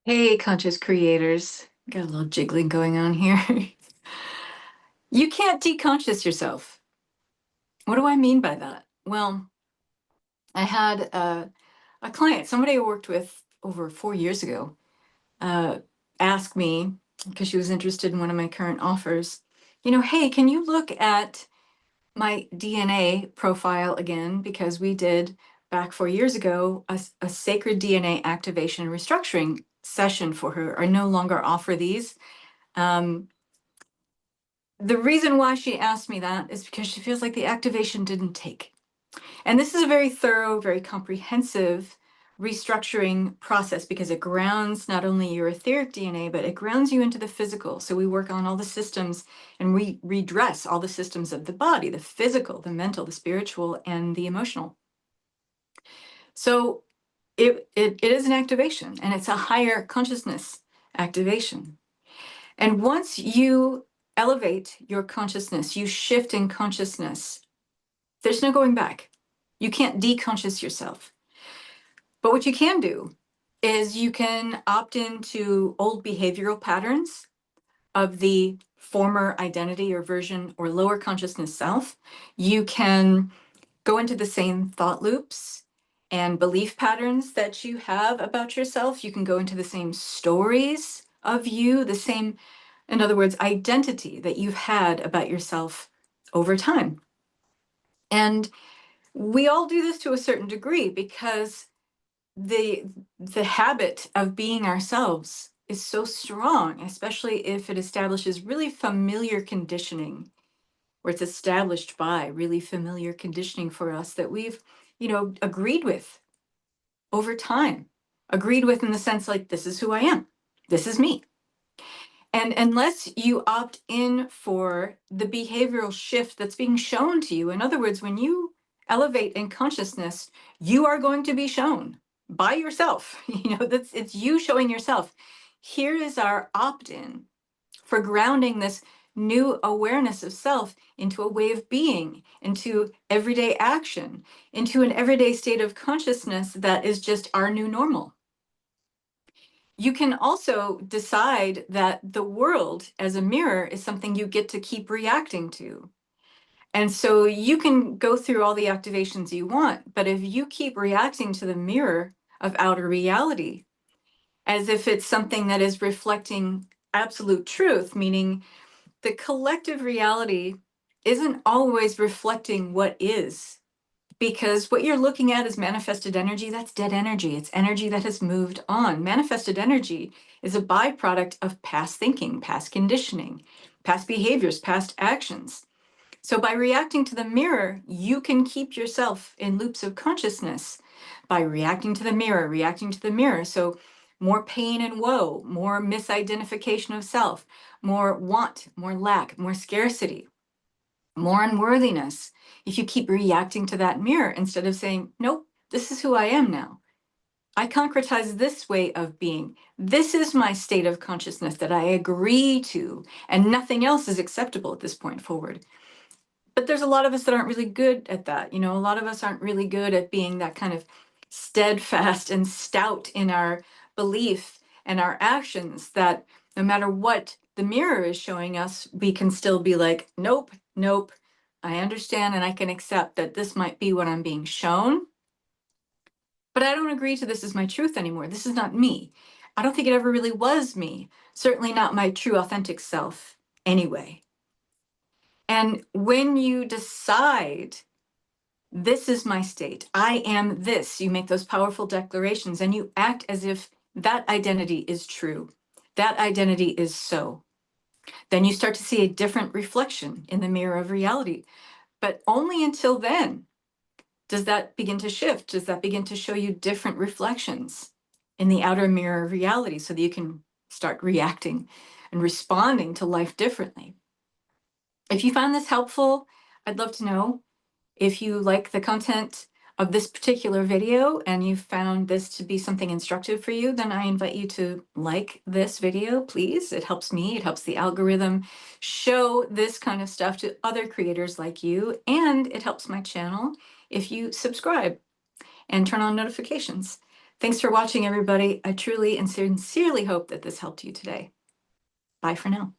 Hey, conscious creators. Got a little jiggling going on here. You can't deconscious yourself. What do I mean by that? Well, I had a client, somebody I worked with over 4 years ago, uh, ask me, because she was interested in one of my current offers, hey, can you look at my DNA profile again? Because we did back 4 years ago a sacred DNA activation and restructuring session for her. I no longer offer these. Um, The reason why she asked me that is because she feels like the activation didn't take. And this is a very thorough, very comprehensive restructuring process because it grounds not only your etheric DNA, but it grounds you into the physical. So we work on all the systems and we redress all the systems of the body, the physical, the mental, the spiritual, and the emotional. So it is an activation, and it's a higher consciousness activation. And once you elevate your consciousness, you shift in consciousness, there's no going back. You can't deconscious yourself. But what you can do is you can opt into old behavioral patterns of the former identity or version or lower consciousness self. You can go into the same thought loops and belief patterns that you have about yourself. You can go into the same stories of you, the same, in other words, identity that you've had about yourself over time. And we all do this to a certain degree because the the habit of being ourselves is so strong, especially if it establishes really familiar conditioning, or it's established by really familiar conditioning for us that we've, agreed with over time. Agreed with in the sense like, this is who I am. This is me. And unless you opt in for the behavioral shift that's being shown to you, in other words, when you elevate in consciousness, you are going to be shown by yourself. It's you showing yourself. Here is our opt-in for grounding this new awareness of self into a way of being, into everyday action, into an everyday state of consciousness that is just our new normal. You can also decide that the world as a mirror is something you get to keep reacting to. And so you can go through all the activations you want, but if you keep reacting to the mirror of outer reality, as if it's something that is reflecting absolute truth, meaning the collective reality isn't always reflecting what is, because what you're looking at is manifested energy. That's dead energy. It's energy that has moved on. Manifested energy is a byproduct of past thinking, past conditioning, past behaviors, past actions. So by reacting to the mirror, you can keep yourself in loops of consciousness by reacting to the mirror, reacting to the mirror. So more pain and woe, more misidentification of self, more want, more lack, more scarcity, more unworthiness. If you keep reacting to that mirror instead of saying, nope, this is who I am now. I concretize this way of being. This is my state of consciousness that I agree to, and nothing else is acceptable at this point forward. But there's a lot of us that aren't really good at that. A lot of us aren't really good at being that kind of steadfast and stout in our belief and our actions, that no matter what the mirror is showing us, we can still be like, nope, nope. I understand and I can accept that this might be what I'm being shown, but I don't agree to this as my truth anymore. This is not me. I don't think it ever really was me. Certainly not my true authentic self anyway. And when you decide, this is my state, I am this, you make those powerful declarations and you act as if that identity is true. That identity is so. Then you start to see a different reflection in the mirror of reality. But only until then does that begin to shift. Does that begin to show you different reflections in the outer mirror of reality so that you can start reacting and responding to life differently. If you found this helpful, I'd love to know. If you like the content of this particular video and you found this to be something instructive for you, then I invite you to like this video, please. It helps me, it helps the algorithm show this kind of stuff to other creators like you, and it helps my channel if you subscribe and turn on notifications. Thanks for watching, everybody. I truly and sincerely hope that this helped you today. Bye for now.